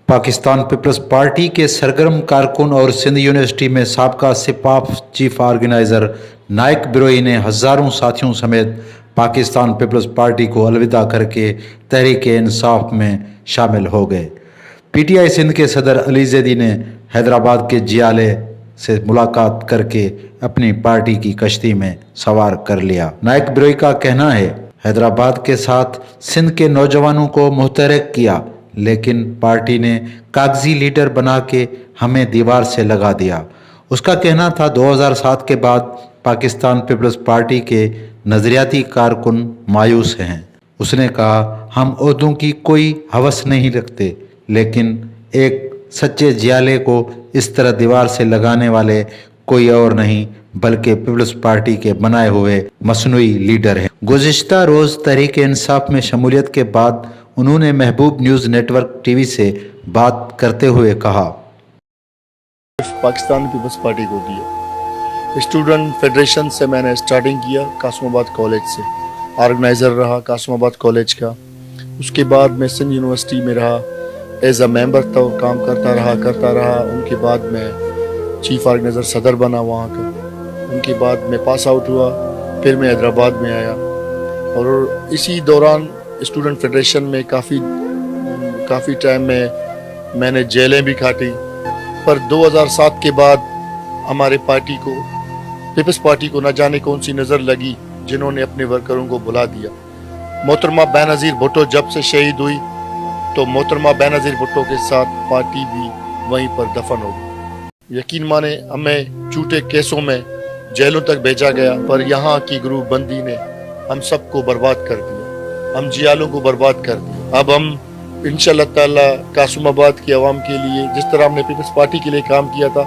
Pakistan peoples party के सरगर्म कारकुन और सिंध यूनिवर्सिटी में साबका सिपाह चीफ ऑर्गेनाइजर नाइक बिरोई ने हज़ारों साथियों समेत पाकिस्तान पीपल्स पार्टी को अलविदा करके तहरीक इंसाफ में शामिल हो गए। पीटीआई सिंध के सदर अली ज़ैदी ने हैदराबाद के जियाले से मुलाकात करके अपनी पार्टी की कश्ती में सवार कर लिया। नाइक बिरोई का कहना है, हैदराबाद के साथ सिंध के नौजवानों को मुतहर्रिक किया, लेकिन पार्टी ने कागजी लीडर बना के हमें दीवार से लगा दिया। उसका कहना था 2007 के बाद पाकिस्तान पीपल्स पार्टी के नज़रियाती कारकुन मायूस हैं। उसने कहा, हम ओहदों की कोई हवस नहीं रखते, लेकिन एक सच्चे जियाले को इस तरह दीवार से लगाने वाले कोई और नहीं बल्कि पीपल्स पार्टी के बनाए हुए मसनूई लीडर हैं। गुज़िश्ता रोज़ तहरीक इंसाफ में शमूलियत के बाद उन्होंने महबूब न्यूज़ नेटवर्क टीवी से बात करते हुए कहा, पाकिस्तान पीपल्स पार्टी को दिया। स्टूडेंट फेडरेशन से मैंने स्टार्टिंग किया, कासमाबाद कॉलेज से ऑर्गेनाइज़र रहा कासमाबाद कॉलेज का। उसके बाद मैं सिंध यूनिवर्सिटी में रहा, एज अ मेंबर तो काम करता रहा। उनके बाद मैं चीफ ऑर्गेनाइज़र सदर बना वहाँ का। उनके बाद मैं पास आउट हुआ, फिर मैं हैदराबाद में आया और इसी दौरान स्टूडेंट फेडरेशन में काफ़ी टाइम में मैंने जेलें भी काटी। पर 2007 के बाद हमारे पार्टी को पीपल्स पार्टी को न जाने कौन सी नज़र लगी, जिन्होंने अपने वर्करों को बुला दिया। मोहतरमा बेनज़ीर भुट्टो जब से शहीद हुई तो मोहतरमा बेनज़ीर भुट्टो के साथ पार्टी भी वहीं पर दफन हो गई। यकीन माने, हमें झूठे केसों में जेलों तक भेजा गया, पर यहाँ की ग्रुप बंदी ने हम सबको बर्बाद कर दिया, हम जियालों को बर्बाद कर दिया। अब हम इंशाअल्लाह ताला कासमाबाद की आवाम के लिए जिस तरह हमने पीपल्स पार्टी के लिए काम किया था,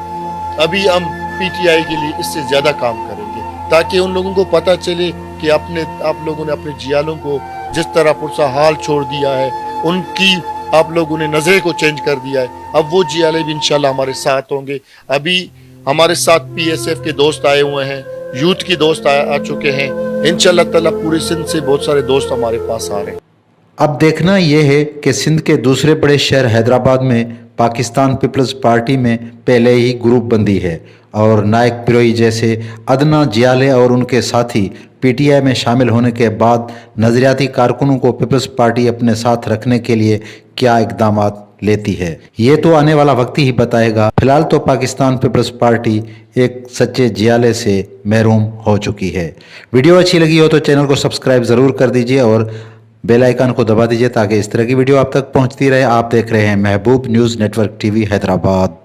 अभी हम पीटीआई के लिए इससे ज़्यादा काम करेंगे, ताकि उन लोगों को पता चले कि आप लोगों ने अपने जियालों को जिस तरह पुरसा हाल छोड़ दिया है, उनकी आप लोगों ने नज़रे को चेंज कर दिया है। अब वो जियाले भी इंशाल्लाह हमारे साथ होंगे। अभी हमारे साथ पीएसएफ के दोस्त आए हुए हैं, यूथ के दोस्त आ चुके हैं। इंशाल्लाह ताला पूरे सिंध से बहुत सारे दोस्त हमारे पास आ रहे हैं। अब देखना यह है कि सिंध के दूसरे बड़े शहर हैदराबाद में पाकिस्तान पीपल्स पार्टी में पहले ही ग्रुप बंदी है और नाइक बिरोई जैसे अदना जियाले और उनके साथी पीटीआई में शामिल होने के बाद नज़रियाती कारकुनों को पीपल्स पार्टी अपने साथ रखने के लिए क्या इकदाम लेती है, ये तो आने वाला वक्त ही बताएगा। फिलहाल तो पाकिस्तान पीपल्स पार्टी एक सच्चे जियाले से महरूम हो चुकी है। वीडियो अच्छी लगी हो तो चैनल को सब्सक्राइब ज़रूर कर दीजिए और बेल आइकन को दबा दीजिए ताकि इस तरह की वीडियो आप तक पहुंचती रहे। आप देख रहे हैं महबूब न्यूज़ नेटवर्क टीवी हैदराबाद।